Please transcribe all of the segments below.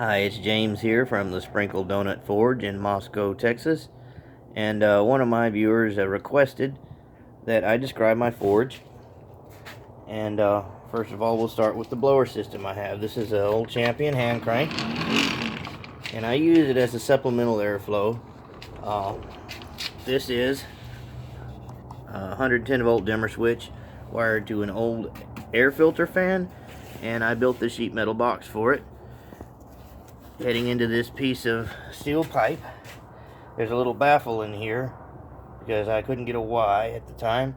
Hi, it's James here from the Sprinkle Donut Forge in Moscow, Texas. And one of my viewers requested that I describe my forge. And first of all, we'll start with the blower system I have. This is an old Champion hand crank, and I use it as a supplemental airflow. This is a 110 volt dimmer switch wired to an old air filter fan, and I built the sheet metal box for it. Heading into this piece of steel pipe, there's a little baffle in here because I couldn't get a Y at the time,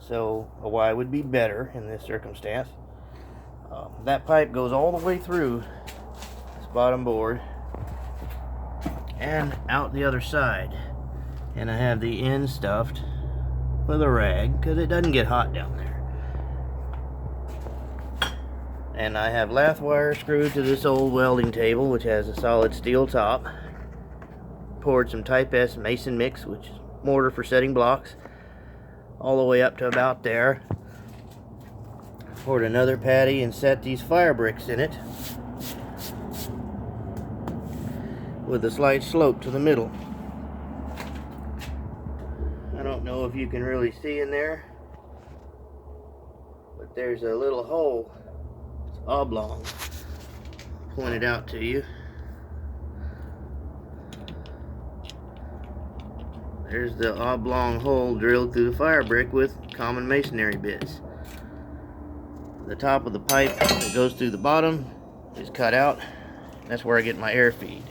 so a Y would be better in this circumstance. That pipe goes all the way through this bottom board and out the other side, and I have the end stuffed with a rag because it doesn't get hot down there. And I have lath wire screwed to this old welding table, which has a solid steel top. Poured some Type S mason mix, which is mortar for setting blocks, all the way up to about there. Poured another patty and set these fire bricks in it with a slight slope to the middle. I don't know if you can really see in there, but there's a little hole. Oblong pointed out to you. There's the oblong hole drilled through the fire brick with common masonry bits. The top of the pipe that goes through the bottom is cut out. That's where I get my air feed.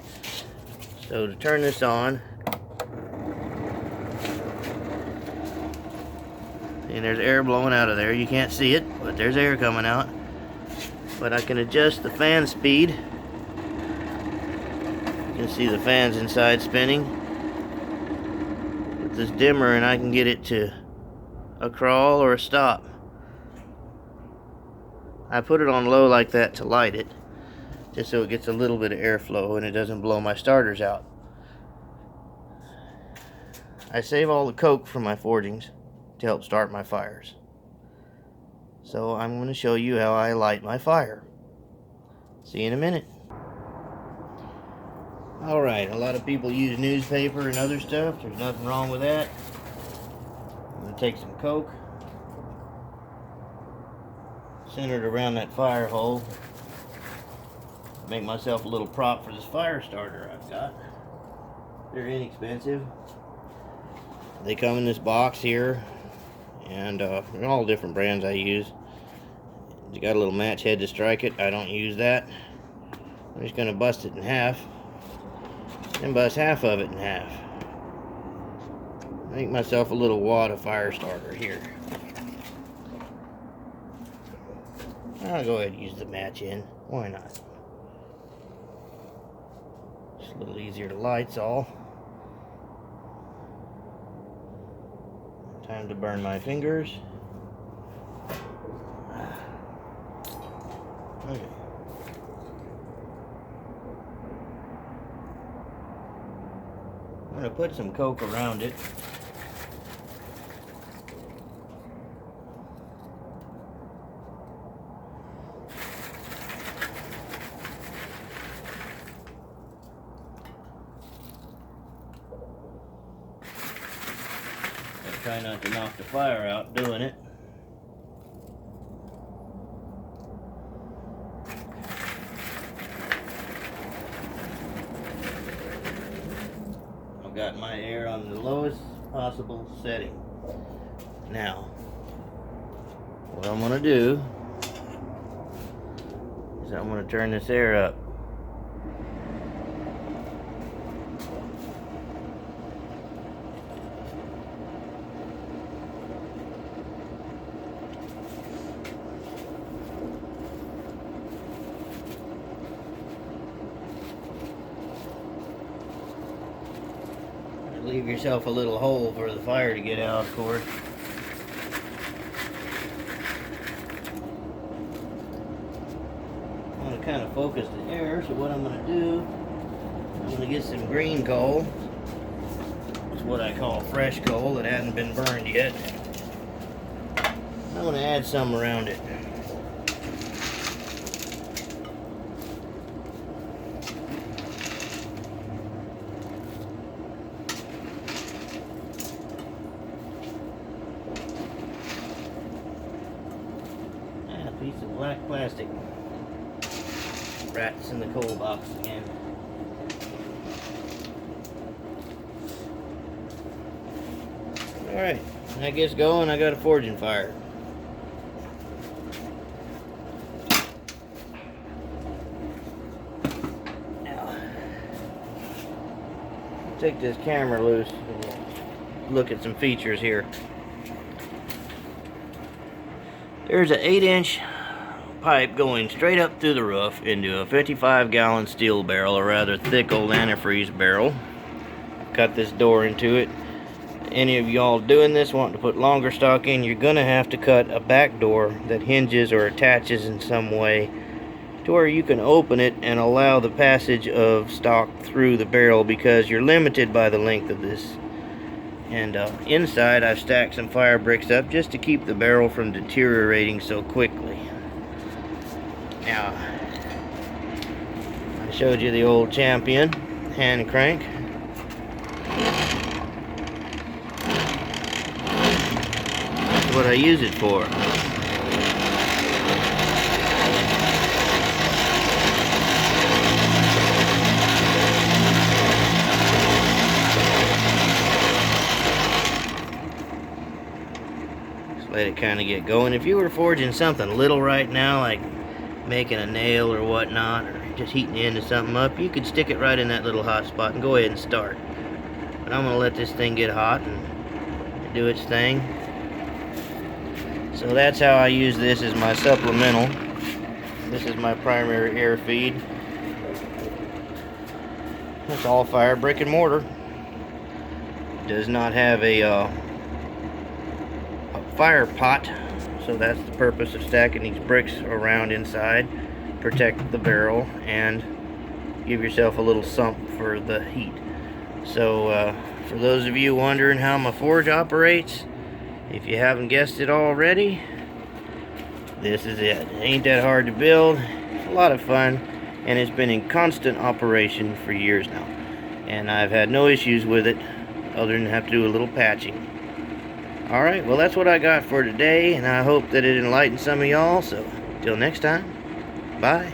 So to turn this on, and there's air blowing out of there. You can't see it, but there's air coming out. But I can adjust the fan speed. You can see the fans inside spinning with this dimmer, and I can get it to a crawl or a stop. I put it on low like that to light it, just so it gets a little bit of airflow and it doesn't blow my starters out. I save all the coke from my forgings to help start my fires. So I'm going to show you how I light my fire. See you in a minute. Alright, a lot of people use newspaper and other stuff. There's nothing wrong with that. I'm going to take some coke, center it around that fire hole, make myself a little prop for this fire starter I've got. They're inexpensive. They come in this box here, and they're all different brands I use. You got a little match head to strike it. I don't use that. I'm just going to bust it in half and bust half of it in half. Make myself a little wad of fire starter here. I'll go ahead and use the match end. Why not? Just a little easier to light's all. Time to burn my fingers. Okay. I'm going to put some coke around it. Try not to knock the fire out doing it. I've got my air on the lowest possible setting. Now, what I'm going to do is I'm going to turn this air up. Leave yourself a little hole for the fire to get out, of course. I want to kind of focus the air, so what I'm going to do, I'm going to get some green coal. It's what I call fresh coal that hasn't been burned yet. I'm going to add some around it. black plastic. Rats in the coal box again. Alright, that gets going. I got a forging fire. Now, take this camera loose and look at some features here. There's an 8-inch pipe going straight up through the roof into a 55-gallon steel barrel, a rather thick old antifreeze barrel. Cut this door into it. Any of y'all doing this, wanting to put longer stock in, you're gonna have to cut a back door that hinges or attaches in some way to where you can open it and allow the passage of stock through the barrel, because you're limited by the length of this. And inside I've stacked some fire bricks up just to keep the barrel from deteriorating so quickly. Now, I showed you the old Champion hand crank. That's what I use it for. Just let it kind of get going. If you were forging something little right now, like making a nail or whatnot, or just heating the end of something up, you could stick it right in that little hot spot and go ahead and start. But I'm gonna let this thing get hot and do its thing. So that's how I use this as my supplemental. This is my primary air feed. It's all fire brick and mortar. Does not have a fire pot. So that's the purpose of stacking these bricks around inside. Protect the barrel and give yourself a little sump for the heat. So for those of you wondering how my forge operates, if you haven't guessed it already, this is it. It ain't that hard to build. It's a lot of fun, and it's been in constant operation for years now. And I've had no issues with it other than have to do a little patching. Alright, well that's what I got for today, and I hope that it enlightens some of y'all. So, till next time, bye.